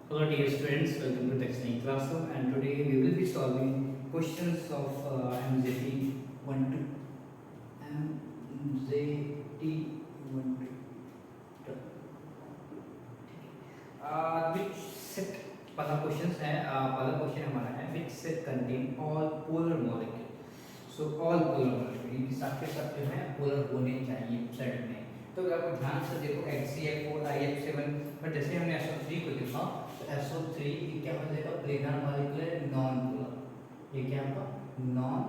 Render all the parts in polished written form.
Hello dear students, welcome to Textile Classroom, and today we will be solving questions of MZT 1 to MZT 1 to which set पहला question है पहला question हमारा है which set contain all polar molecule. So all polar molecule ये सबके सब जो है polar होने चाहिए सेट में. तो अगर आप ध्यान से देखो HCl4 IF7 पर जैसे हमने SO3 को देखा तो SO3 ये क्या हो जाएगा प्लेनर मॉलिक्यूलर नॉन पोलर. ये क्या आपका नॉन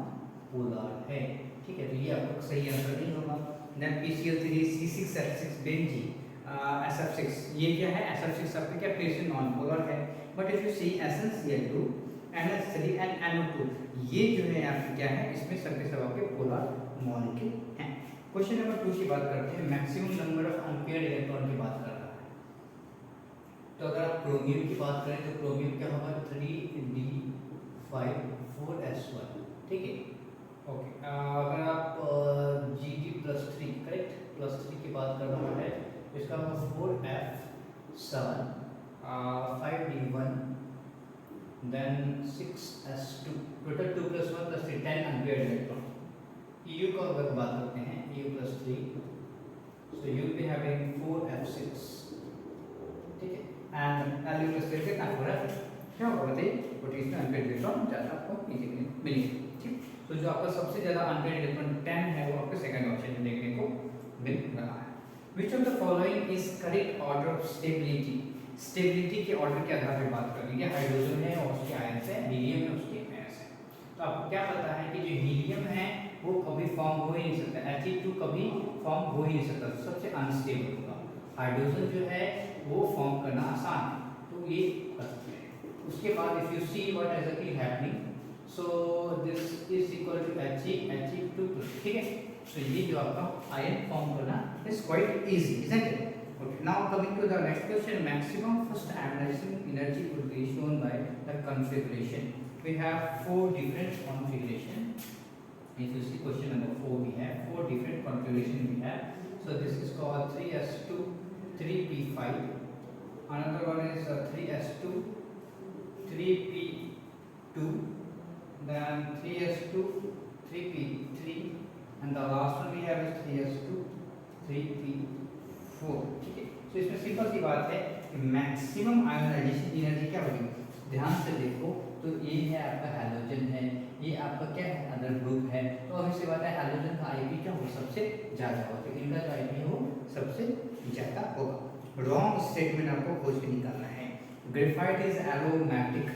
पोलर है. ठीक है, तो ये आपका सही आंसर नहीं होगा. Then PCl3 C6H6 benzene SF6 ये क्या है SF6 आपका क्या प्लेन नॉन पोलर है. But if you see SnCl2 NH3 and NO2 ये जो है आपके क्या है इसमें सबके सब आपके पोलर मॉलिक्यूल हैं. क्वेश्चन नंबर 2 की बात करते हैं. Maximum number of unpaired electron की बात कर रहा है. तो अगर आप क्रोमियम की बात करें तो क्रोमियम क्या होगा 3d5 4s1. ठीक है, ओके. अगर आप Gd+3 करेक्ट +3 की बात कर रहा है तो इसका होगा 4f7 5d1 then 6s2 total 2 + 1 + 3 10 unpaired electron. EU का अगर बात करते हैं EU+3 so you will be having 4f6. ठीक है, एंड Lu+3 कितना हो रहा है क्या होगा बताइए. पोटेशियम अनपेयर्ड इलेक्ट्रॉन ज़्यादा आपको इजीली मिलेंगे. ठीक, तो जो आपका सबसे ज़्यादा अनपेयर्ड इलेक्ट्रॉन 10 है वो आपको सेकंड ऑप्शन में देखने को मिल रहा है. विच of the following is correct order of stability. Stability के ऑर्डर के आधार पर बात कर लीजिए. हाइड्रोजन है और उसके आयंस है, हीलियम है उसके आयंस है. तो आपको क्या पता है कि जो हीलियम है वो कभी फॉर्म हो ही नहीं सकता. He2 कभी फॉर्म हो ही नहीं सकता, सबसे अनस्टेबल होगा. हाइड्रोजन जो है वो फॉर्म करना आसान है, तो ये कर सकते हैं. उसके बाद if you see what exactly happening so this is equal to He2+. ठीक है, तो ये जो आपका आयन फॉर्म करना is quite easy, isn't it. Okay, now coming to the next question. Maximum first ionizing energy would be shown by the configuration. We have 4 different configurations. If you see question number 4, we have 4 different configuration we have. So this is called 3s2 3p5. Another one is 3s2 3p2, then 3s2 3p3, and the last one we have is 3s2 3p4. ठीक है, तो इसमें simple सी बात है कि maximum ionisation energy क्या होगी. ध्यान से देखो तो ये है आपका हैलोजन है, ये आपका क्या है अदर ग्रुप है. तो अब इससे बात है हैलोजन का आईपी क्या होगा सबसे ज़्यादा होगा, तो इनका जो आईपी है वो सबसे ज़्यादा होगा. रॉन्ग स्टेटमेंट आपको खोज के निकालना है. Graphite is aromatic.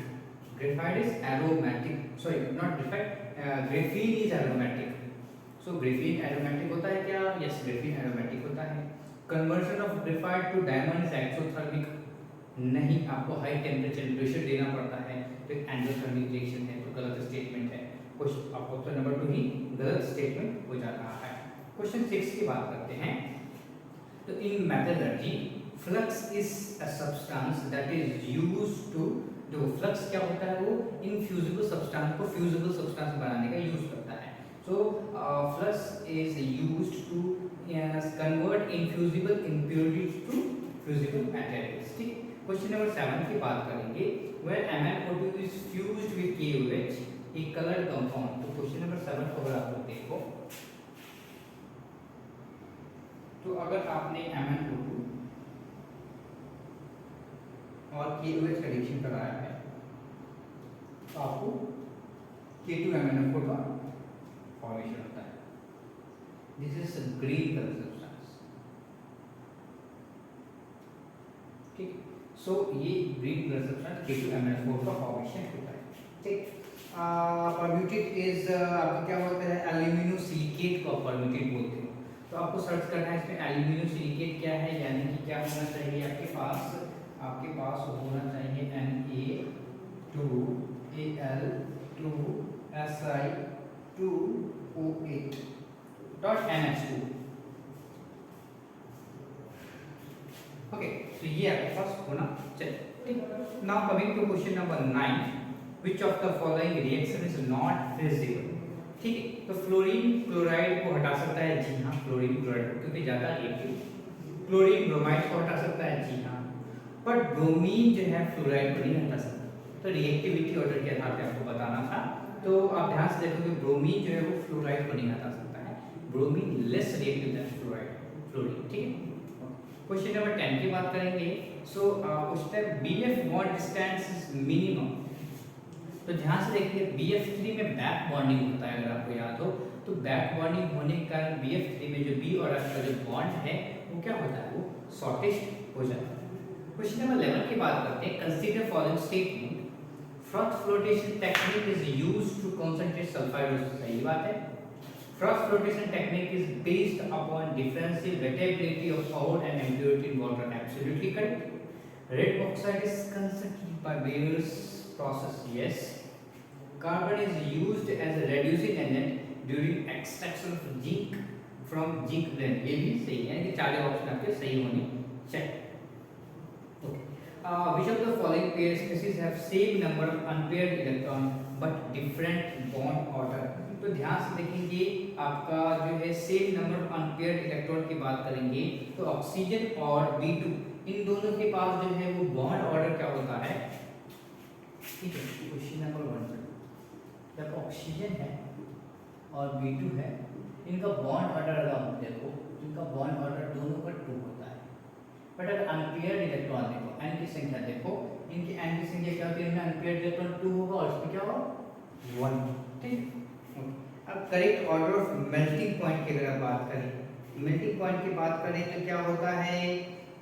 Graphite is aromatic, sorry not graphite, graphene is aromatic. So graphene aromatic होता है क्या? यस, ग्रेफीन एरोमेटिक होता है. Conversion of graphite to diamond is exothermic. नहीं, आपको हाई टेम्परेचर प्रेशर देना पड़ता है तो एंडोथर्मिक रिएक्शन है, तो गलत स्टेटमेंट है. क्वेश्चन आपको ऑप्शन नंबर 2 ही गलत स्टेटमेंट हो जा रहा है. क्वेश्चन 6 की बात करते हैं. तो in methodology flux is a substance that is used to. जो फ्लक्स क्या होता है वो इनफ्यूजिबल सब्सटेंस को फ्यूजिबल सब्सटेंस बनाने का यूज करता है. So flux is used to convert infusible impurities to fusible materials. ठीक, क्वेश्चन नंबर 7 की बात करेंगे. Where MnO2 is fused with KOH, a colored compound. तो क्वेश्चन नंबर 7 को अगर आप लोग देखो तो अगर आपने MnO2 और KOH का रिएक्शन कराया है तो आपको K2MnO4 का फॉर्मेशन होता है. This is green colour substance. ठीक, सो ये ग्रीन कलर सब्सटेंस K2MnO4 का फॉर्मेशन होता है. ठीक, परम्यूटेट इज आपका क्या होता है एल्यूमिनोसिलिकेट को परम्यूटेट बोलते हो. तो आपको सर्च करना है इसमें एल्यूमिनोसिलिकेट क्या है, यानी कि क्या होना चाहिए आपके पास होना चाहिए Na2Al2Si2O8.NH2. ओके, तो ये आपके पास होना चाहिए. ठीक, now coming to question number 9. Which of the following reaction is not feasible. ठीक है, तो फ्लोरीन क्लोराइड को हटा सकता है. जी हाँ, फ्लोरीन क्लोराइड क्योंकि ज़्यादा रिएक्टिव. क्लोरीन ब्रोमाइड को हटा सकता है. जी हाँ. बट ब्रोमीन जो है फ्लोराइड को नहीं हटा सकता। तो रिएक्टिविटी ऑर्डर के आधार पे आपको बताना था। तो आप ध्यान से देखो कि ब्रोमीन जो है वो फ्लोराइड को नहीं हटा सकता है। Bromine less reactive than fluorine, ठीक है। क्वेश्चन नंबर 10 की बात करेंगे। सो उस time BF bond distance is minimum. तो ध्यान से देखिए BF3 में बैक बॉन्डिंग होता है, अगर आपको याद हो तो बैक बॉन्डिंग होने के कारण BF3 में जो B और F का जो बॉन्ड है वो क्या होता है, वो शॉर्टेस्ट हो जाता है। क्वेश्चन नंबर 11 की बात करते हैं। Consider following statement, froth flotation technique is used to concentrate sulphide. सही बात है। Froth flotation technique is based upon differential wettability of salt and impurity in water. Absolutely correct. Red oxide is constructed by various process. Yes. Carbon is used as a reducing agent during extraction of zinc from zinc blende। ये भी सही है, कि चारों option आपके सही होने चाहिए। Okay. Which of the following pair species have same number of unpaired electron but different bond order? तो ध्यान से देखेंगे आपका जो है same number of unpaired electron की बात करेंगे तो ऑक्सीजन और B2 इन दोनों के पास जो है वो बॉन्ड ऑर्डर क्या होता है, ठीक है। क्वेश्चन नंबर 1, जब ऑक्सीजन है और B2 है, इनका बॉन्ड ऑर्डर अगर आप देखो, इनका बॉन्ड ऑर्डर दोनों का 2 होता है। बट अगर अनपेयर्ड इलेक्ट्रॉन देखो, n की संख्या देखो, इनकी n की संख्या क्या होती है, इनमें अनपेयर्ड इलेक्ट्रॉन 2 होगा और इसमें क्या होगा 1, ठीक। अब correct order of melting point की अगर आप बात करें, मेल्टिंग पॉइंट की बात करें तो क्या होता है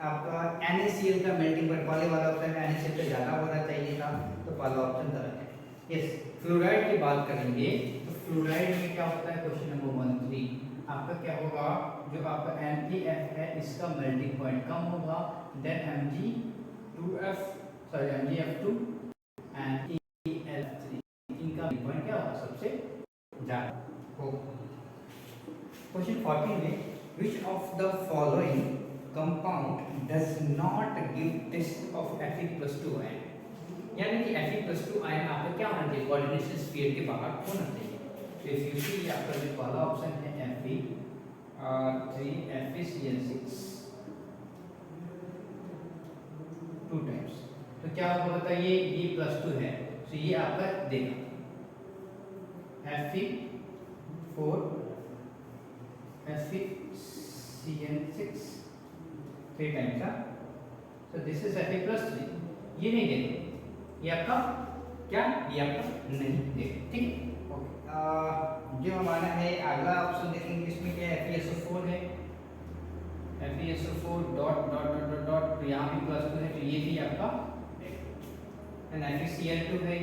आपका NaCl का मेल्टिंग पॉइंट, पहले वाला ऑप्शन में NaCl पे ज़्यादा होना चाहिए था, तो पहला ऑप्शन गलत है। यस। फ्लोराइड की बात करेंगे तो फ्लोराइड में क्या होता है, क्वेश्चन नंबर 13 आपका क्या होगा, जो आपका NaF है इसका मेल्टिंग पॉइंट कम होगा देन MgF2 एंड EF3 इनका मेल्टिंग पॉइंट क्या होगा, सबसे ज़्यादा होगा। क्वेश्चन 14 में which of the following compound does not give test of Fe+2 ion, यानी कि Fe+2 आयन आपका क्या होना चाहिए, कोऑर्डिनेशन स्फीयर के बाहर होना चाहिए। तो इफ यू सी आपका जो पहला ऑप्शन है Fe3 FeCl6 2 टाइम्स, तो क्या होगा बताइए, ये +2 है तो ये आपका देगा Fe4 FeCl6 3 टाइम्स का, so this is Fe+3, ये नहीं देगा, ये आपका क्या, ये आपका नहीं देगा, ठीक है। ओके। जो हमारा है अगला ऑप्शन देखेंगे, इसमें क्या है, FeSO4 है, FeSO4 dot dot dot dot, तो यहाँ भी +2 है तो ये भी आपका, एंड FeCl2 है,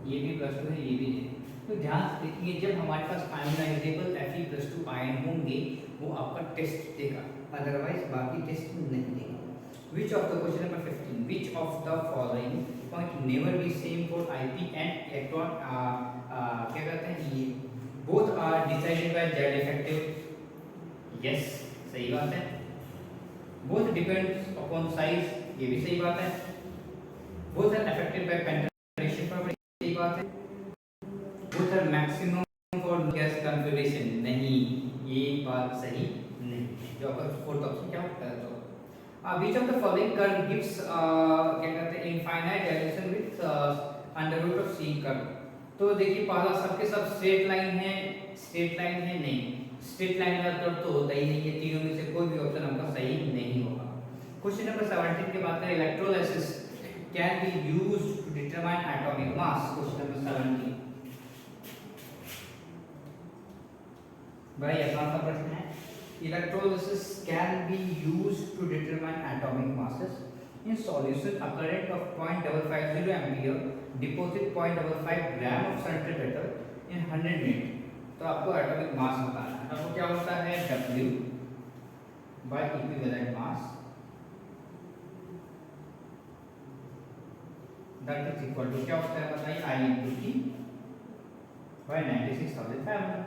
ये भी +2 है, ये भी है। तो ध्यान से देखिए जब हमारे पास आयोनाइजेबल Fe+2 आयन होंगे वो आपका टेस्ट देगा, अदरवाइज बाकी टेस्ट नहीं देगा। Which of the question number 15, which of the following point never be same for IP and electron, क्या कहते हैं ये, both are decided by Z effective। yes, सही बात है। both depends upon size, ये भी सही बात है। both are affected by penetration property, सही बात है। both are maximum for gas configuration, नहीं, ये बात सही नहीं, जो आपका फोर्थ ऑप्शन क्या होता है। Which of the following curve gives क्या कहते हैं infinite dilation with under root of C curve। तो देखिए पहला सबके सब स्ट्रेट लाइन है, स्ट्रेट लाइन है नहीं, स्ट्रेट लाइन का कर्व तो होता ही नहीं है, तीनों में से कोई भी ऑप्शन आपका सही नहीं होगा। क्वेश्चन नंबर 17 की बात करें, electrolysis can be used to determine atomic mass. Question number 17 बड़ा आसान सा प्रश्न है। Electrolysis can be used to determine atomic masses. In solution, a current of 0.550 ampere deposit 0.55 gram of central metal in 100 minutes। तो आपको atomic mass बताना है, आपको क्या होता है W by equivalent mass, that is equal to क्या होता है बताइए, I into T by 96,500।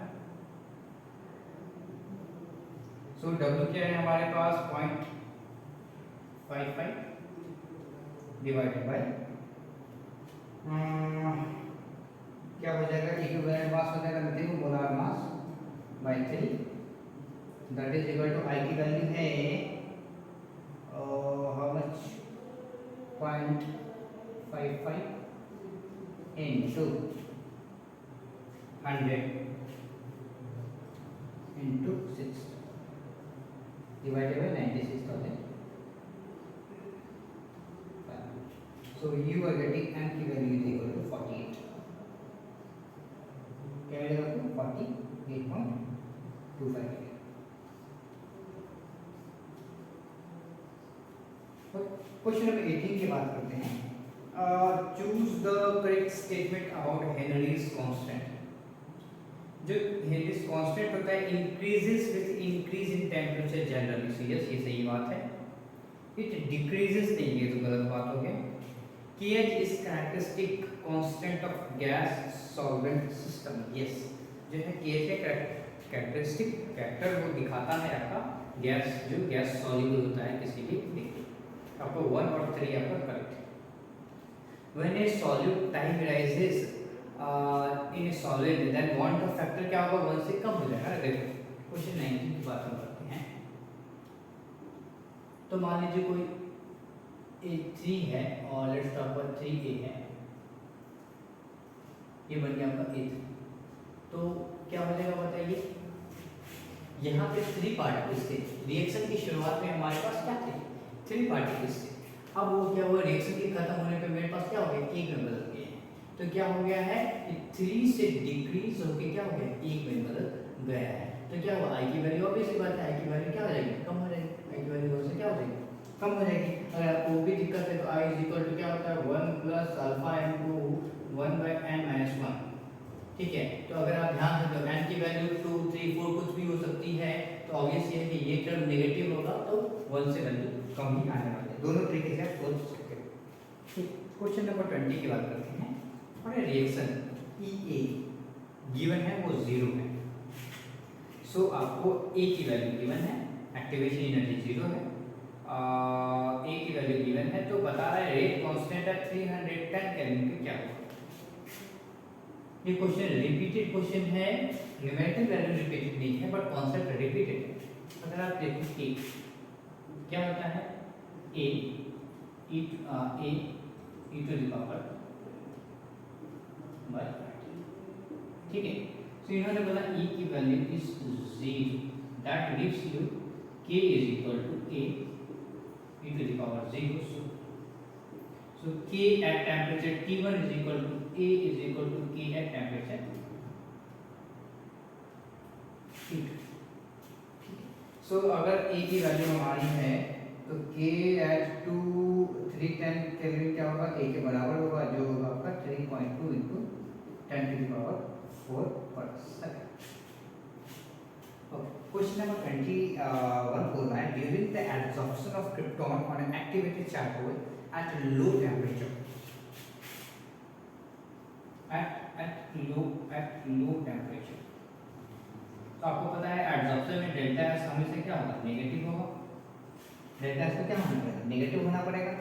So W क्या है हमारे पास 0.55 डिवाइडेड बाय क्या हो जाएगा, इक्विवेलेंट मास हो जाएगा, देखो molar mass by 3, that is equal to I की वैल्यू है 0.55 into 100 into 6 divided by 96,000. So you are getting m की value is equal to 48. क्या मिलेगा आपको? 48.25. क्वेश्चन नंबर 18 की बात करते हैं. Choose the correct statement about Henrys constant. जो हेनरीज कांस्टेंट होता है increases with increase in temperature generally. So yes, ये सही बात है. इट डिक्रीजेस नहीं, ये तो गलत बात हो गया. Kh is characteristic constant of gas solvent system. Yes, जो है Kh का कैरेक्टरिस्टिक फैक्टर वो दिखाता है आपका गैस, जो गैस सॉल्युबल होता है किसी भी लिक्विड. आपको 1 और 3 आपका correct. When a solute time rises in a solid, then bond का फैक्टर क्या होगा? 1 से कम हो जाएगा. देखो क्वेश्चन 19 की बात हम करते हैं. तो मान लीजिए कोई A3 है और लेट्स टॉक अबाउट 3A है. ये बन गया आपका A3. तो क्या हो जाएगा बताइए? यहाँ पे 3 पार्टिकल्स थे. रिएक्शन की शुरुआत में हमारे पास क्या थे? 3 पार्टिकल्स थे. अब वो क्या हुआ? रिएक्शन के खत्म होने पे मेरे पास क्या हो गया? 1 में बदल गए. तो क्या हो गया है कि 3 से डिक्रीज होके क्या हो गया? 1 में बदल गया है. तो क्या हुआ? आई की वैल्यू ऑब्वियसली बात है, आई की वैल्यू क्या हो जाएगी? कम हो जाएगी. आई की वैल्यू 1 से क्या हो जाएगी? कम हो जाएगी. अगर आपको भी दिक्कत है तो i इज इक्वल टू क्या होता है? 1 plus alpha into 1 by n minus 1. ठीक है. तो अगर आप ध्यान से तो n की वैल्यू 2 3 4 कुछ भी हो सकती है. तो ऑब्वियस ये है कि ये टर्म नेगेटिव होगा, तो 1 से वैल्यू कम ही आने वाली है. दोनों तरीके से आप सोच सकते हो. ठीक. क्वेश्चन नंबर 20 की बात करते हैं. और रिएक्शन EA गिवन है, वो 0 है. सो आपको A की वैल्यू गिवन है, एक्टिवेशन एनर्जी 0 है. A की वैल्यू गिवन है, तो बता रहा है रेट कांस्टेंट है 310 केल्विन पे क्या होगा. ये क्वेश्चन रिपीटेड क्वेश्चन है. न्यूमेरिकल वैल्यू रिपीटेड नहीं है, बट कांसेप्ट रिपीटेड है. अगर आप देखो A क्या होता है? A e to the power by. ठीक है. तो इन्होंने बोला E की value is 0. That gives you K is equal to A e to the power 0. So K at temperature T1 is equal to A is equal to K at temperature T2. So अगर A की value हमारी है तो K at 310 kelvin क्या होगा? A के बराबर होगा, जो होगा आपका 3.2 into 10 to the power 4 per second. Question number 149. During the adsorption of krypton on an activated charcoal at low temperature. At low temperature. तो आपको पता है एडसॉर्प्शन में डेल्टा एस हमेशा क्या होगा? नेगेटिव होगा. डेल्टा एस को क्या होना पड़ेगा? नेगेटिव होना पड़ेगा.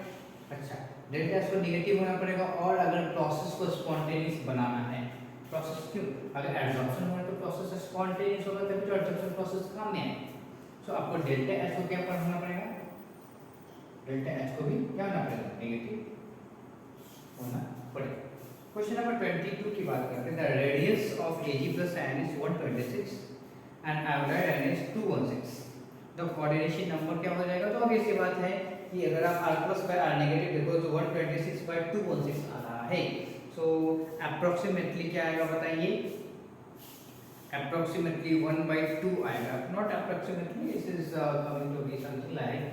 अच्छा, डेल्टा एस को नेगेटिव होना पड़ेगा. और अगर प्रोसेस को स्पॉन्टेनियस बनाना है, प्रोसेस क्यों? अगर एडसॉर्प्शन हो रहा है तो प्रोसेस स्पॉन्टेनियस होगा, तभी तो एडसॉर्प्शन प्रोसेस काम में है. सो आपको डेल्टा एच को क्या होना पड़ेगा? डेल्टा एच को भी क्या होना पड़ेगा? नेगेटिव होना पड़ेगा. क्वेश्चन नंबर 22 की बात करते हैं. The radius of Ag plus ion is 126 and halide ion is 216. The coordination number क्या हो जाएगा? तो ऑब्वियस सी बात है कि अगर आप r plus by r negative देखो तो 126 बाय 216 आ रहा है. सो अप्रोक्सीमेटली क्या आएगा बताइए? अप्रोक्सीमेटली 1/2 आएगा. Not approximately, this is coming to be something like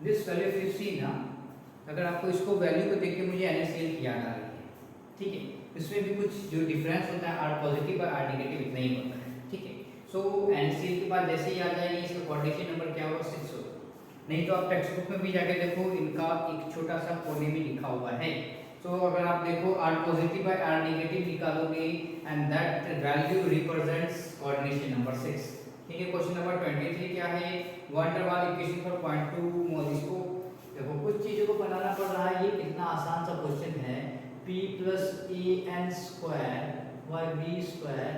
this value if you see ना. अगर आपको इसको वैल्यू को देख के मुझे NaCl की याद आ रही है. ठीक है. इसमें भी कुछ जो डिफरेंस होता है R पॉजिटिव और R नेगेटिव इतना ही होता है. ठीक है. सो NaCl के बाद जैसे ही आ जाएगी इसका कोऑर्डिनेशन नंबर क्या होगा? 6 होगा. नहीं तो आप टेक्स्ट बुक में भी जाके देखो, इनका एक छोटा सा कोने में लिखा हुआ है. तो अगर आप देखो R positive by R negative निकालोगे and that value represents coordination number 6. ठीक है. क्वेश्चन नंबर 23 क्या है? वन डर वाल इक्वेशन फॉर 0.2 मोल. इसको देखो कुछ चीजों को बनाना पड़ रहा है. ये कितना आसान सा क्वेश्चन है. P plus AN square by B square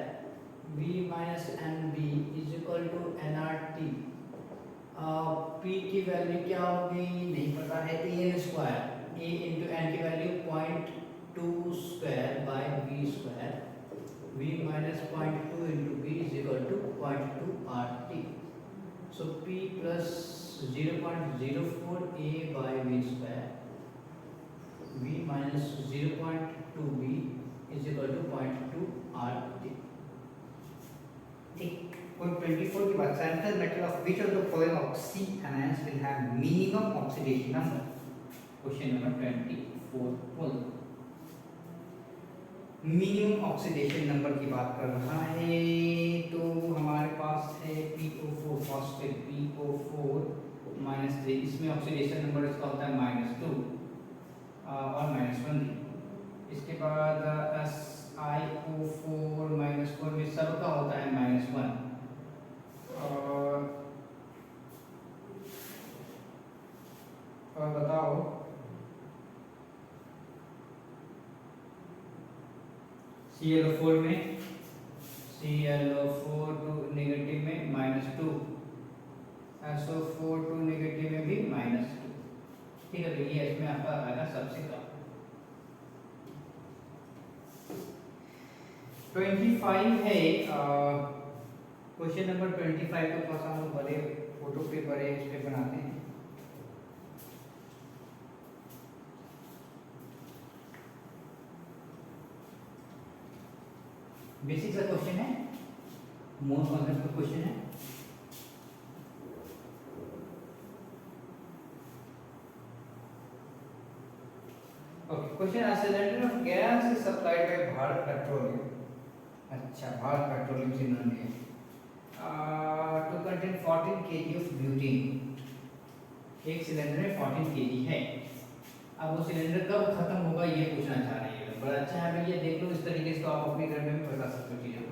B minus NB is equal to nRT. P की वैल्यू क्या होगी नहीं पता है, तो n square a into n की value 0.2 square by v square, v minus 0.2 into b is equal to 0.2 RT. So p plus 0.04 a by v square, v minus 0.2 b is equal to 0.2 RT. ठीक। और 24 के बाद central metal of which of the following oxy anions will have minimum oxidation number. Question number 24 बोल। Minimum oxidation number की बात कर रहा है, तो हमारे पास है PO4 फॉस्फेट PO4 -3, इसमें ऑक्सीडेशन नंबर इसका होता है -2 और -1 भी। इसके बाद SiO4 -4 में सबका होता है -1 और बताओ ClO4 में ClO4 टू नेगेटिव में -2, SO4 टू नेगेटिव में भी -2। ठीक है, तो ये इसमें आपका आएगा सबसे कम। 25 है क्वेश्चन नंबर 25 को थोड़ा सा हम बड़े फोटो पे बड़े इस पे बनाते हैं। बेसिक सा क्वेश्चन है, मोर कॉन्सेप्ट का क्वेश्चन है। Okay, question a cylinder of gas is supplied by Bharat Petroleum. अच्छा, भारत पेट्रोलियम से इन्होंने to contain 14 kg of butane. एक सिलेंडर में 14 kg है। अब वो सिलेंडर कब खत्म होगा ये पूछना चाह रहे हैं। बड़ा अच्छा है भैया, देख लो इस तरीके से तो आप अपने घर में भी बता सकते हो चीज़ों को।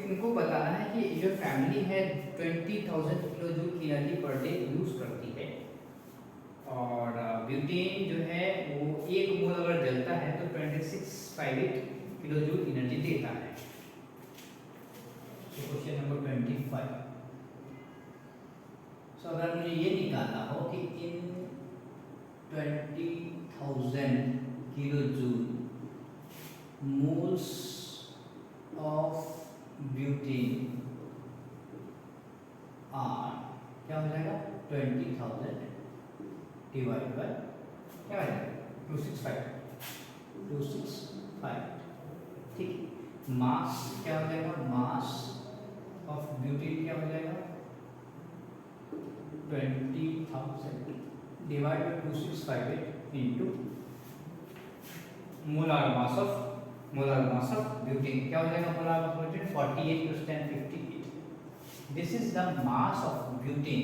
इनको बताना है कि जो फैमिली है 20,000 किलो जूल की एनर्जी पर डे यूज़ करती है, और ब्यूटेन जो है वो 1 मोल अगर जलता है तो 2658 किलो जूल एनर्जी देता है। Question number 25। सो अगर मुझे ये निकालना हो कि इन 20,000 kilojoule moles of butane are क्या हो जाएगा 20,000 डिवाइड बाय क्या हो जाएगा 265। ठीक, मास क्या हो जाएगा, मास ऑफ ब्यूटेन क्या हो जाएगा 20,000 divide by 2658 into molar mass of butane क्या हो जाएगा, molar mass of butane 48 + 10 58। This is the mass of butane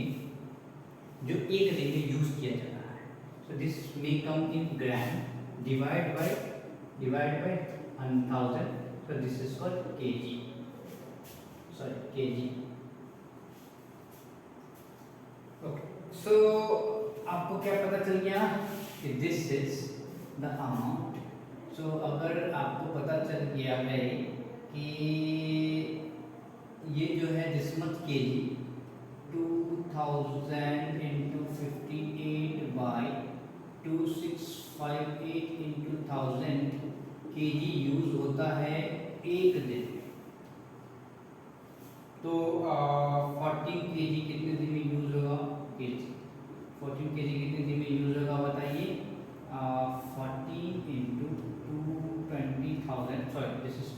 जो एक दिन में यूज किया जा रहा है। So this may come in gram divide by 1000, so this is called kg, sorry kg। Okay, so आपको क्या पता चल गया कि this is the amount. So अगर आपको पता चल गया है कि ये जो है दिसमत kg 2000 into 58 by 2658 into 1000 kg use होता है एक दिन में। तो 14 kg कितने दिन में यूज होगा, 14 kg कितने दिन में यूज होगा बताइए। 14 into 20,000, sorry this is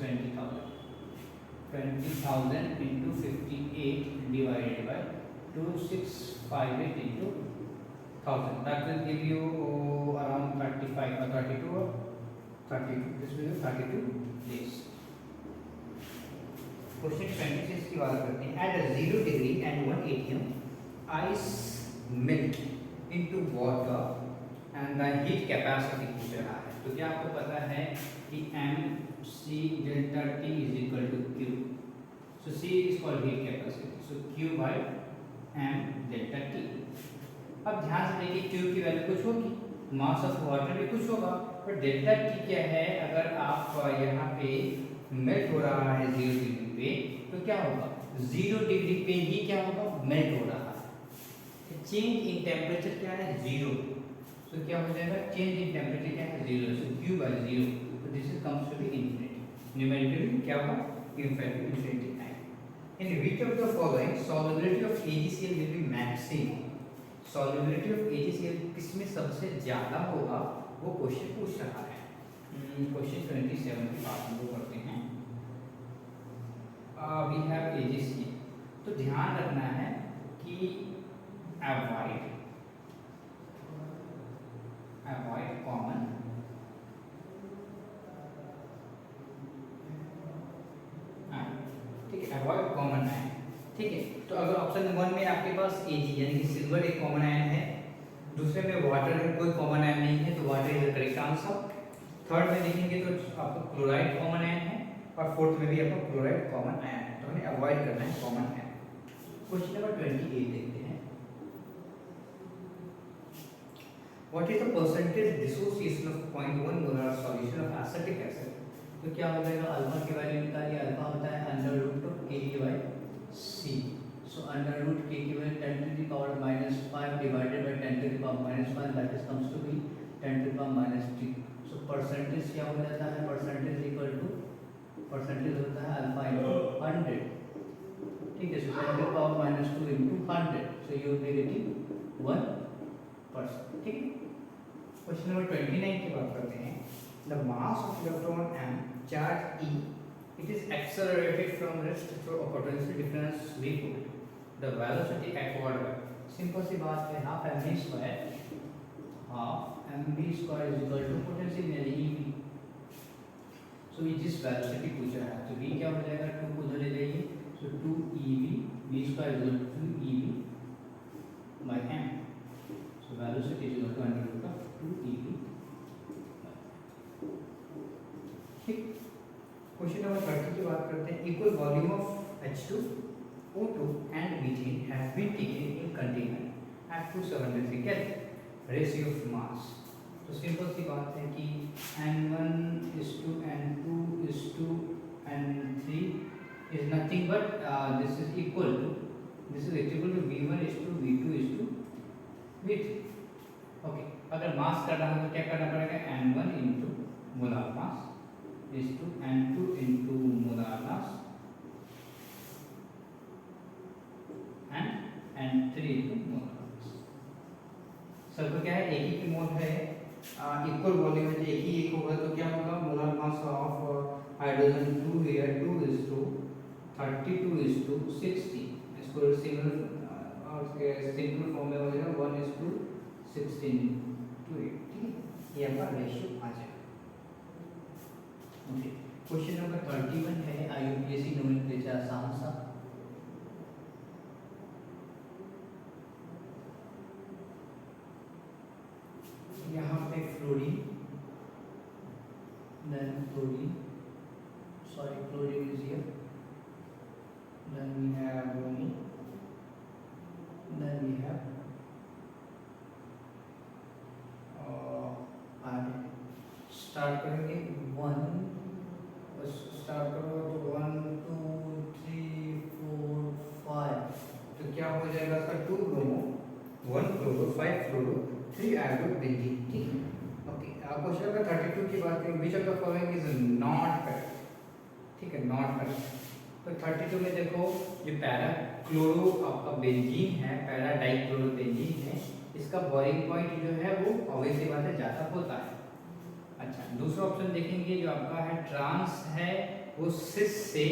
20,000 into 58 divided by 2658 into 1000, that will give you around 35 or 32 or 32, this will be 32 days। Question 26 की बात करते हैं। At 0 degree and 1 atm ice melt into water and the heat capacity पूछ रहा है। तो क्या आपको पता है कि mc delta T is equal to q, so c is called heat capacity, so q by m delta T। अब ध्यान से देखिए q की वैल्यू कुछ होगी, मास ऑफ वाटर भी कुछ होगा, पर डेल्टा T क्या है, अगर आप यहाँ पे मेल्ट हो रहा है 0 डिग्री पे तो क्या होगा 0 डिग्री पे ही क्या होगा, मेल्ट हो रहा है। चेंज इन टेम्परेचर क्या है, 0। तो क्या हो जाएगा, चेंज इन टेम्परेचर क्या है, 0। सो क्यू बाय 0, तो this is comes to be infinity. Numerically क्या होगा, इन्फिनिटी है। In which of the following solubility of AgCl will be maximum. Solubility of AgCl किसमें सबसे ज्यादा होगा, वो क्वेश्चन पूछ रहा है। क्वेश्चन 27 की बात हम लोग करते हैं। वी हैव AgCl, तो ध्यान रखना है कि अवॉइड कॉमन ठीक है, अवॉइड कॉमन आयन। ठीक है, तो अगर ऑप्शन 1 में आपके पास Ag यानी कि सिल्वर एक कॉमन आयन है, दूसरे में वाटर में कोई कॉमन आयन नहीं है, तो water is the correct answer. Third में देखेंगे तो आपको क्लोराइड कॉमन आयन है, और फोर्थ में भी आपको क्लोराइड कॉमन आयन है, तो हमें अवॉइड करना है कॉमन आयन। क्वेश्चन नंबर 28 देखते हैं। What is the percentage dissociation of 0.1 molar solution of acetic acid. तो क्या हो जाएगा, अल्फा की वैल्यू निकालिए। अल्फा होता है under root of K/C। So under root K की value 10 to the power -5 divided by 10 to the power -1, that is comes to be 10 to the power -3। So percentage क्या हो जाता है, परसेंटेज इक्वल टू, परसेंटेज होता है alpha into 100। ठीक है, so 10 to the power -2 into 100, so you will be getting 1%। ठीक है, क्वेश्चन नंबर 29 की बात करते हैं। The mass of electron m charge E, it is accelerated from rest through a potential difference v equal the velocity at whatever। Simple सी बात है, half mv square is equal to potential यानी ev। So ये जिस velocity पूछ रहा है, तो v क्या हो जाएगा, 2 को उधर ले जाइए, so 2ev, v square is equal to 2ev by m। So velocity is equal to under root of 2ev। ठीक, क्वेश्चन नंबर 30 की बात करते हैं। Equal volume of H2, O2 and methane have been taken in container at 273 kelvin, ratio of mass. तो simple सी बात है कि N1:2 N2:2 N3 is nothing but this is equal to V1:2 V2:3। Okay, अगर मास करना है तो क्या करना पड़ेगा, N1 into molar mass is to N2 into molar mass and N3 into molar mass। सबको क्या है, एक ही की मोल है, इक्वल वॉल्यूम है, एक ही एक होगा, तो क्या होगा, molar mass of hydrogen 2 here 2:32:60। इसको सिंगल फॉर्म में हो जाएगा 1:16:8। ठीक है, ये आपका रेशियो आ जाएगा। क्वेश्चन नंबर 31 है, IUPAC नोमेनक्लेचर आसान सा। यहाँ पे fluorine, then chlorine, sorry chlorine is here, then we have bromine, then we have iodine। Start करेंगे 1, स्टार्ट करो तो 1 2 3 4 5, तो क्या हो जाएगा इसका 2 ब्रोमो 1 क्लोरो 5 फ्लोरो 3 आयोडो बेंजीन। ठीक है, ओके। क्वेश्चन नंबर 32 की बात करें, विच of the following is not correct. ठीक है, नॉट करेक्ट। तो 32 में देखो, जो पैरा क्लोरो आपका बेंजीन है, पैरा डाइक्लोरो बेंजीन है, इसका बॉइलिंग पॉइंट जो है वो ऑब्वियसली बात है ज़्यादा होता है। अच्छा, दूसरा ऑप्शन देखेंगे, जो आपका है ट्रांस है, वो सिस से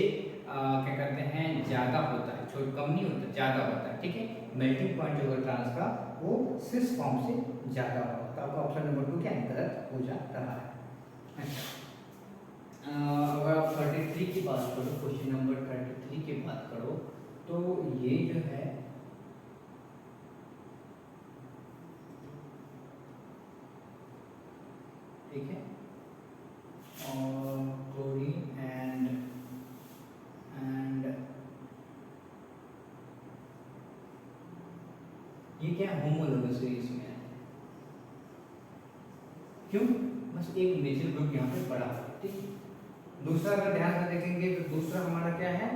क्या करते हैं, ज़्यादा होता है, छोटा कम नहीं होता, ज़्यादा होता है। ठीक है, मेल्टिंग पॉइंट जो है ट्रांस का वो सिस फॉर्म से ज़्यादा होगा, तो आपका ऑप्शन नंबर 2 क्या है, गलत हो जा रहा है। अच्छा, अगर आप 33 की बात करो, क्वेश्चन नंबर 33 की बात करो, तो ये जो है ठीक है, और क्लोरीन एंड ये क्या होमोलोगस सीरीज में है, क्यों, बस एक मेजर ग्रुप यहाँ पे पड़ा है। ठीक है, दूसरा अगर ध्यान से देखेंगे तो दूसरा हमारा क्या है,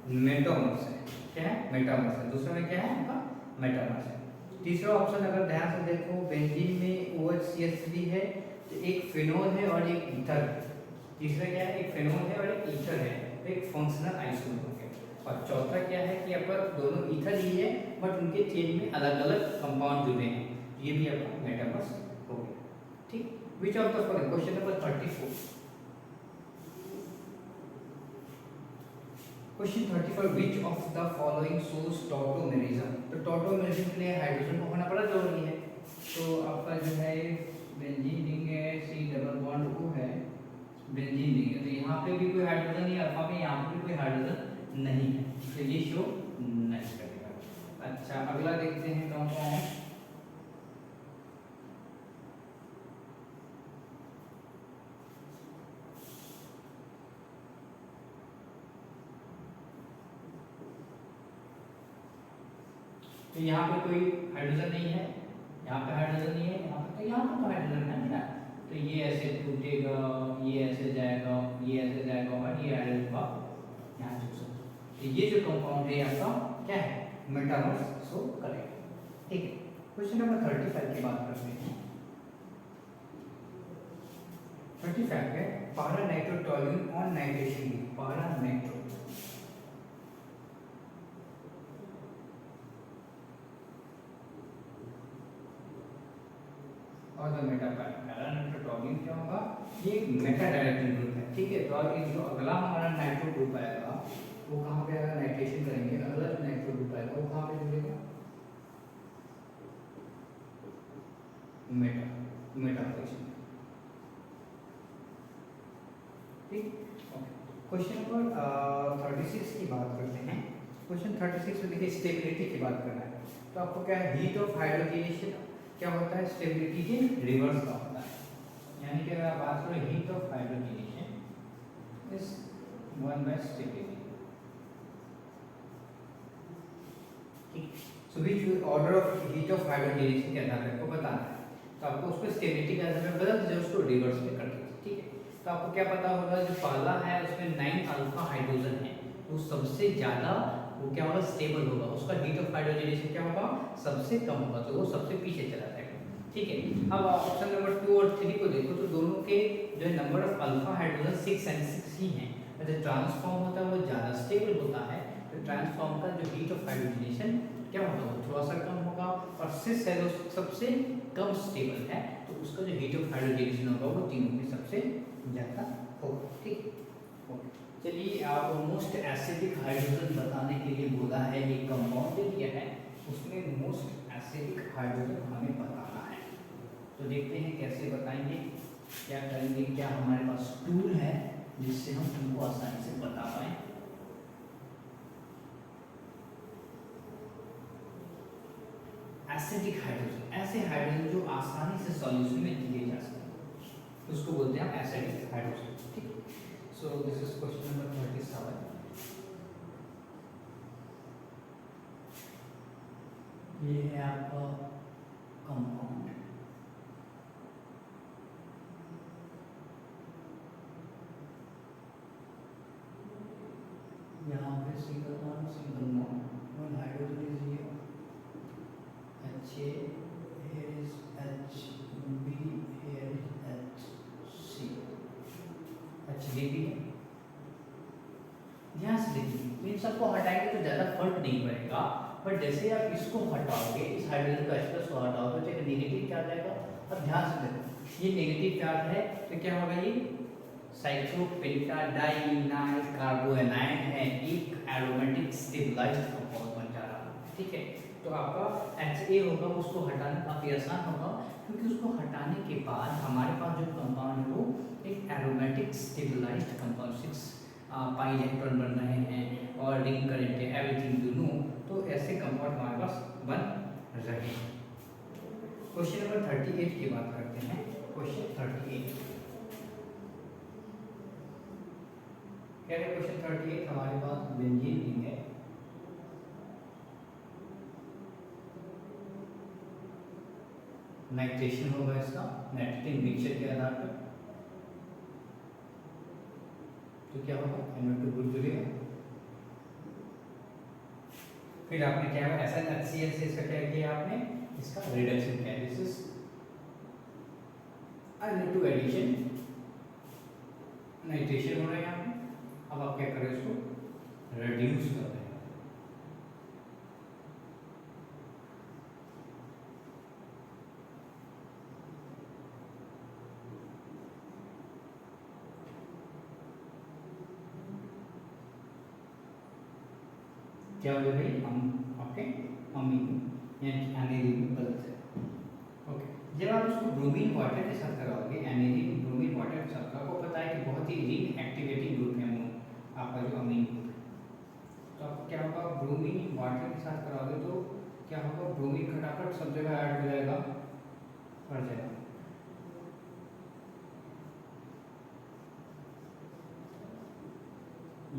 मेटामर्स है। क्या है? मेटामर्स है। दूसरा में क्या है आपका? मेटामर्स है। तीसरा ऑप्शन अगर ध्यान से देखो, बेंजीन में OHCH3 है, तो एक फिनोल है और एक ईथर है। तीसरा क्या है? एक फिनोल है और एक ईथर है, तो एक फंक्शनल आइसोमर है। और चौथा क्या है कि आपका दोनों ईथर ही है बट उनके चेन में अलग अलग कंपाउंड जुड़े हैं, ये भी आपका मेटामर्स हो गया। ठीक, विच of the following, question number 34। Question 34, which of the following shows tautomerism. तो टॉटोमेरिज्म के लिए हाइड्रोजन को होना बड़ा जरूरी है। तो आपका जो है बेंजीन रिंग है, C डबल बॉन्ड O है, बेंजीन रिंग है, तो यहाँ पे भी कोई हाइड्रोजन नहीं है, अल्फा में यहाँ पे भी कोई हाइड्रोजन नहीं है, तो ये शो नहीं करेगा। अच्छा, अगला देखते हैं कंपाउंड। तो यहाँ पे कोई हाइड्रोजन नहीं है, यहाँ पे हाइड्रोजन नहीं है, यहाँ पे, तो यहाँ पे तो हाइड्रोजन है ना, तो ये ऐसे टूटेगा, ये ऐसे जाएगा, ये ऐसे जाएगा और ये हाइड्रोजन का यहाँ जुड़ सकता है। तो ये जो कंपाउंड है आपका क्या है? मेटामर्स शो करेगा। ठीक है, क्वेश्चन नंबर 35 की बात करते हैं। 35 है, पारा नाइट्रोटोल्यूइन ऑन नाइट्रेशन। पारा नाइट्रो और जो मेटा पैरा नाइट्रोटोल्यूइन क्या होगा? ये एक मेटा डायरेक्टेड ग्रुप है। ठीक है, तो अब जो अगला हमारा नाइट्रो ग्रुप आएगा वो कहाँ पे आएगा? नाइट्रेशन करेंगे, अगला जो नाइट्रो ग्रुप आएगा वो कहाँ पे जुड़ेगा? Meta, Meta position. ठीक, ओके। क्वेश्चन नंबर 36 की बात करते हैं। क्वेश्चन 36 में देखिए स्टेबिलिटी की बात करना है। तो आपको क्या है? हीट ऑफ हाइड्रोजनेशन क्या होता है? स्टेबिलिटी के रिवर्स का होता है। यानी कि अगर आप बात करें हीट ऑफ हाइड्रोजनेशन इज 1/स्टेबिलिटी। ठीक, so which order of heat of hydrogenation के आधार पर आपको बताना है, तो आपको उसको स्टेबिलिटी के आधार पर बदल दीजिए, उसको रिवर्स में कर दीजिए। ठीक है, तो आपको क्या पता होगा? जो पहला है उसमें 9 अल्फा हाइड्रोजन है, तो सबसे ज्यादा वो क्या होगा? स्टेबल होगा, उसका हीट ऑफ हाइड्रोजनेशन क्या होगा? सबसे कम होगा, तो वो सबसे पीछे चला जाएगा। ठीक है, अब ऑप्शन नंबर 2 और 3 को देखो, तो दोनों के जो number of alpha hydrogen 6 and 6 ही हैं, और जो ट्रांसफॉर्म होता है वो ज़्यादा स्टेबल होता है, तो ट्रांसफॉर्म का जो हीट ऑफ हाइड्रोजनेशन क्या होगा? वो थोड़ा सा कम होगा, और 6 है जो सबसे कम स्टेबल है, तो उसका जो हीट ऑफ हाइड्रोजनेशन होगा वो तीनों में सबसे ज़्यादा होगा। ठीक, ओके। चलिए, आप मोस्ट एसिडिक हाइड्रोजन बताने के लिए बोला है, ये कंपाउंड दे दिया है, उसमें मोस्ट एसिडिक हाइड्रोजन हमें बताना है। तो देखते हैं कैसे बताएंगे, क्या करेंगे, क्या हमारे पास टूल है जिससे हम उनको आसानी से बता पाए। एसिडिक हाइड्रोजन, ऐसे हाइड्रोजन जो आसानी से सॉल्यूशन में दिए जा सकते हैं, उसको बोलते हैं एसिडिक हाइड्रोजन। ठीक, सो दिस इज क्वेश्चन नंबर 37। ये है आपका कंपाउंड, यहाँ पे single bond, one hydrogen is here, HA, here is HB, here is HC, HDB है। ध्यान से देखिए, इन सबको हटाएंगे तो ज़्यादा फर्क नहीं पड़ेगा, बट जैसे आप इसको हटाओगे, इस हाइड्रोजन का H+ को हटाओगे तो एक नेगेटिव चार्ज आएगा। अब ध्यान से देखो, ये नेगेटिव चार्ज है तो क्या होगा? ये साइक्लोपेंटाडाइइनाइल कार्बोएनाइन है, एक एरोमेटिक स्टेबलाइज्ड कंपाउंड बन जा रहा है। ठीक है, तो आपका HA होगा, उसको हटाना काफ़ी आसान होगा, क्योंकि उसको हटाने के बाद हमारे पास जो कंपाउंड है वो एक aromatic stabilised compound, 6 pi electron बन रहे हैं और रिंग करंट है, एवरीथिंग यू नो, तो ऐसे कंपाउंड हमारे पास बन रहे हैं। क्वेश्चन नंबर 38 की बात करते हैं। क्वेश्चन 38 क्या है? क्वेश्चन 38 हमारे पास बेंजीन रिंग है, नाइट्रेशन होगा इसका नाइट्रेटिंग मिक्सचर के आधार पर, तो क्या होगा? NO2 ग्रुप जुड़ेगा, फिर आपने क्या है SnHCl से इसका क्या किया आपने, इसका रिडक्शन किया, this is to addition, nitration हो रहा है यहाँ पे। अब आप क्या करें, इसको रिड्यूस कर रहे हैं। क्या हो गया भाई, हम आपके अमीन यानी एनिलीन में बदल सकते हैं। ओके, जब आप इसको ब्रोमीन वाटर के साथ कराओगे, एनिलीन ब्रोमीन वाटर के साथ, आपको पता है कि बहुत ही रिंग एक्टिवेटिंग ग्रुप है आपका जो अमीन ग्रुप है। तो आपको क्या होगा, ब्रोमीन वाटर के साथ कराओगे तो क्या होगा, ब्रोमीन खटाखट सब जगह ऐड हो जाएगा, पड़ जाएगा।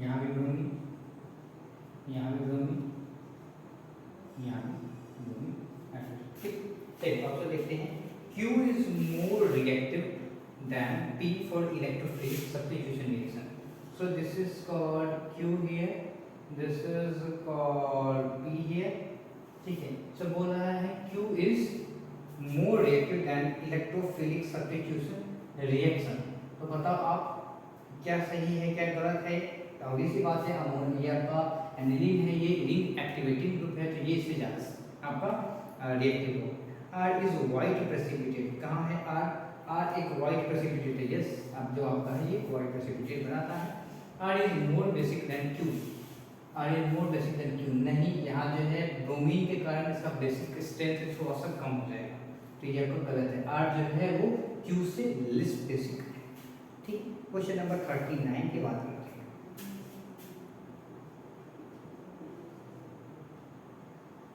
यहाँ भी ब्रोमीन, यहाँ भी ब्रोमीन, यहाँ भी ब्रोमीन, ठीक। चलिए अब तो देखते हैं, Q is more reactive than P for electrophilic substitution reaction. So this is called Q here, this is called P here, ठीक है। So बोल रहा है Q is more reactive than electrophilic substitution reaction। तो बताओ आप क्या सही है क्या गलत है। तो obvious सी बात है, अमोनिया का एनिलीन है, ये रिंग एक्टिवेटिंग ग्रुप है, तो ये इससे ज़्यादा आपका रिएक्टिव हो। R is white precipitate, कहाँ है R? R एक white precipitate है, yes, अब जो आपका है ये white precipitate बनाता है। R is more basic than Q, R is more basic than Q, नहीं, यहाँ जो है ब्रोमीन के कारण इसका बेसिक स्ट्रेंथ थोड़ा सा कम हो जाएगा, तो ये आपका गलत है। R जो है वो Q से लेस बेसिक है, ठीक। क्वेश्चन नंबर 39 की बात करते हैं।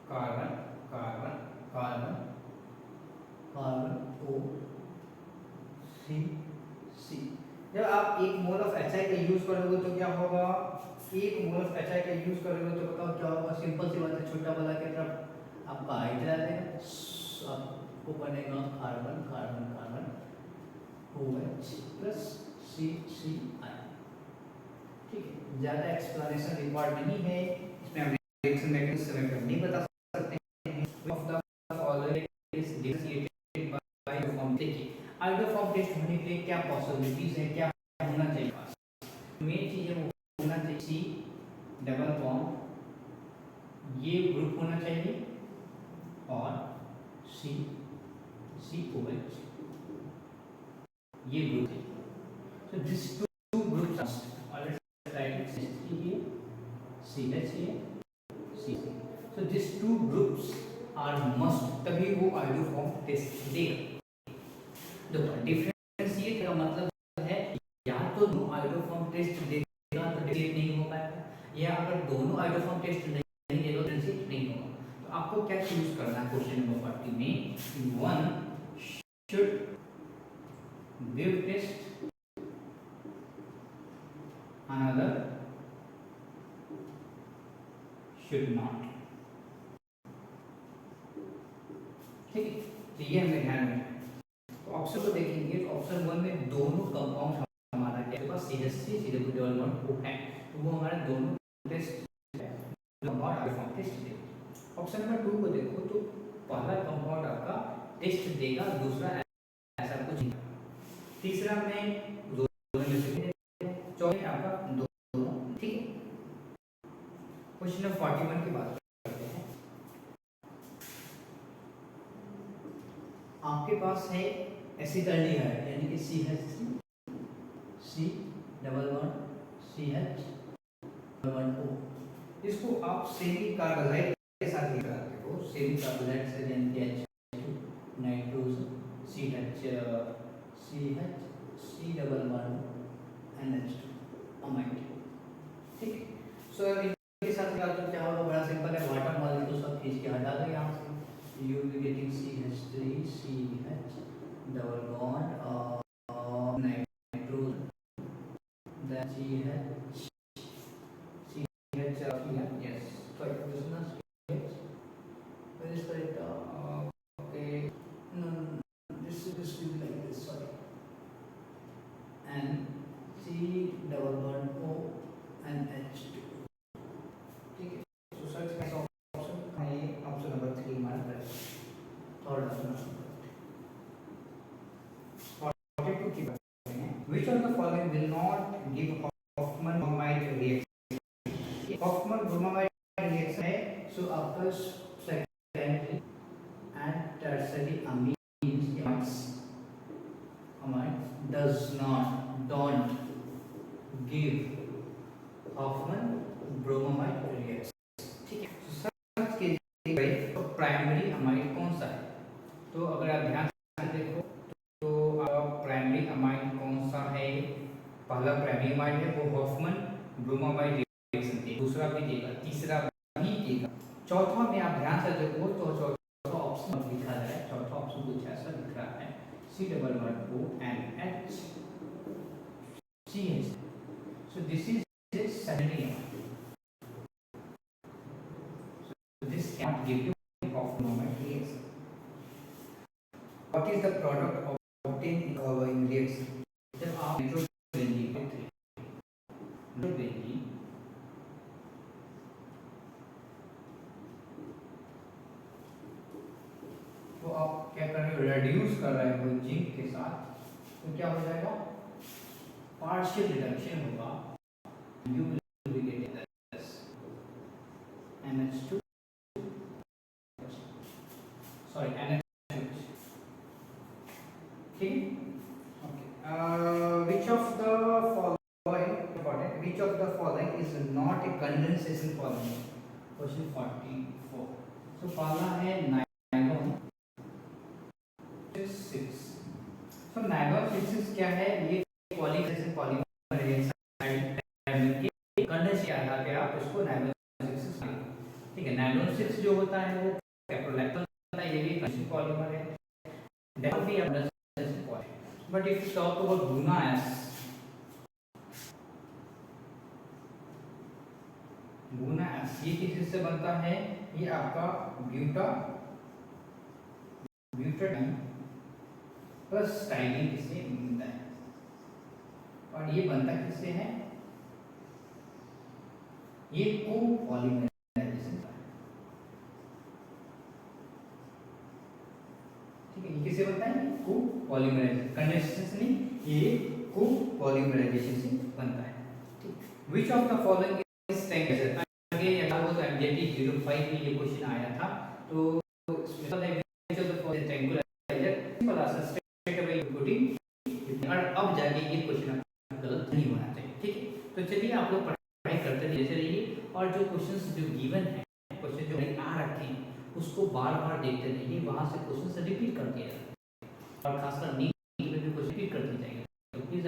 Carbon carbon carbon carbon O C। जब आप एक मोल ऑफ HI का यूज करोगे तो क्या होगा, एक मोल ऑफ HI का यूज करोगे तो बताओ क्या होगा, सिंपल सी बात है, छोटा वाला की तरफ आपका I चला जाएगा, आपको बनेगा carbon carbon carbon OH plus CCI, ठीक है। ज़्यादा एक्सप्लेनेशन रिक्वायर्ड नहीं है इसमें, हम रिएक्शन मैकेनिज्म नहीं बता सकते हैं। Of the following is differentiated by form, देखिए आइडियल फॉर्म टेस्ट होने के लिए क्या पॉसिबिलिटीज है, क्या होना चाहिए, मेन चीज है वो होना चाहिए सी डबल बॉन्ड, ये ग्रुप होना चाहिए, और सी COH ये ग्रुप है। So these two groups are already write CH here, CH here, CH। So these two groups are must, तभी वो आइडियोफॉर्म टेस्ट देगा। देखो डिफरेंशिएट का मतलब है या तो दो आइडियोफॉर्म टेस्ट देगा तो डिफरेंशिएट नहीं हो पाएगा, या अगर दोनों आइडियोफॉर्म टेस्ट नहीं देगा तो डिफरेंशिएट नहीं होगा। तो आपको क्या चूज करना है क्वेश्चन नंबर 40 में, one should give test, another should not, ठीक है। तो ये हमें ध्यान में, तो ऑप्शन को देखेंगे तो ऑप्शन 1 में दोनों कंपाउंड हमारा क्या होगा, CH3 CH2 है, तो वो हमारे दोनों टेस्ट कंपाउंड आइडियोफॉर्म टेस्ट देगा। ऑप्शन नंबर 2 को देखो तो पहला कंपाउंड आपका टेस्ट देगा, दूसरा ऐसा कुछ नहीं, तीसरा में दोनों में से चौथा आपका दोनों, ठीक है। क्वेश्चन नंबर 41 की बात करते हैं। आपके पास है एसिटाल्डिहाइड यानी कि CH3 C double bond CH double bond O, इसको आप सेमी कार्बोहाइड्रेट के साथ लिख सकते हो, सेमी कार्बोहाइड्रेट से यानी कि H2 nitrogen CH C double bond NH2 amide, ठीक है। सो इनके साथ क्या होगा, बड़ा सिंपल है, वाटर मॉलिक्यूल सब खींच के हटा दो यहाँ से, you will be getting CH3 CH double bond nitrogen, then CH yes, sorry, this is not CH, where is correct, okay, no, this will be like this, sorry, and C double bond O and H2, ठीक है। So such kinds of of the following will not give Hoffman-Bromamide reaction? Hoffman-Bromamide reaction है, so आपका secondary and tertiary amines does not don't give Hoffman-Bromamide reaction, ठीक है। Search कीजिए तो primary amide कौन सा है? तो अगर आप ध्यान से देखो तो प्राइमरी अमाइड कौन सा है? पहला प्राइमरी अमाइड है वो हॉफमन ब्रोमामाइड रिएक्शन देगा, दूसरा भी देगा, तीसरा भी देगा, चौथा में आप ध्यान से देखो तो चौथा ऑप्शन लिखा है, चौथा ऑप्शन कुछ ऐसा लिख रहा है C=ONH CH, so this is its secondary amide, so this cannot give you Hoffman-Bromamide reaction. What is the product obtained in following reaction? जब आप नाइट्रोबेंजीन के थे, नाइट्रोबेंजीन तो आप क्या कर रहे हो? रिड्यूस कर रहे हो जिंक के साथ, तो क्या हो जाएगा? पार्शियल रिडक्शन होगा, you will be getting this NH2 sorry NH2, ठीक है? Which of the following important? Which of the following is not a condensation polymer? Question 44। तो पहला है नायलॉन 6। तो नायलॉन 6 क्या है? ये पॉलीमराइजेशन पॉलीमर रिएक्शन के कंडेंस के आधार पे आप इसको नायलॉन 6 लिखेंगे, ठीक है। नायलॉन 6 जो होता है वो कैप्रोलैक्टोन होता है, ये भी कंडेंस पॉलीमर है, डेफिनेटली भी condense polymer. But if you talk about बुना एस, बुना एस ये किस से बनता है? ये आपका ब्यूटाडाइन प्लस स्टाइलिन किससे बनता है? और ये बनता किससे है? ये कोपॉलीमराइजेशन का है, ठीक है। ये किससे बनता है? कोपॉलीमराइजेशन, कंडेंसेशन से नहीं, ये कोपॉलीमराइजेशन से बनता है, ठीक। Which of the following is tank? आगे याद हो तो एमजेटी 05 में ये क्वेश्चन आया था, तो स्पेशल है which of the following tranquilliser simple answer straight away including, और अब जाके ये क्वेश्चन गलत नहीं होना चाहिए, ठीक है। तो चलिए आप लोग पढ़ाई करते रहिए और जो क्वेश्चंस जो गिवन है, क्वेश्चन जो आ रखे हैं उसको बार-बार देखते रहिए, वहां से क्वेश्चंस रिपीट करते रहिए और खासकर नीट में भी क्वेश्चन रिपीट करते जाइए, प्लीज।